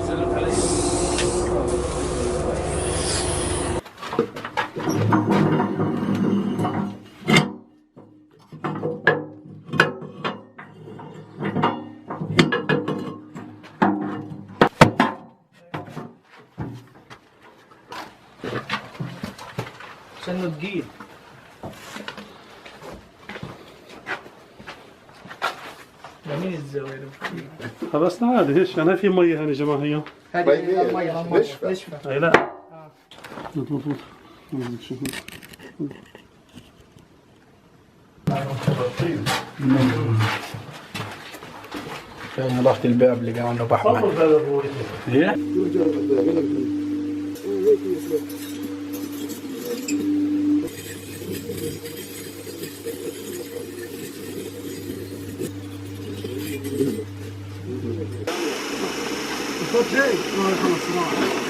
سلمت علي. عشان تقيل. جميل الزاوية. خلاص عادي ايش انا في ميه هنا يا جماعه هي. هذه المية نشفة. اي لا. كان ضغط الباب اللي قام انه بحر. تفضل هذا هو. ايه الصوت جاي. خلاص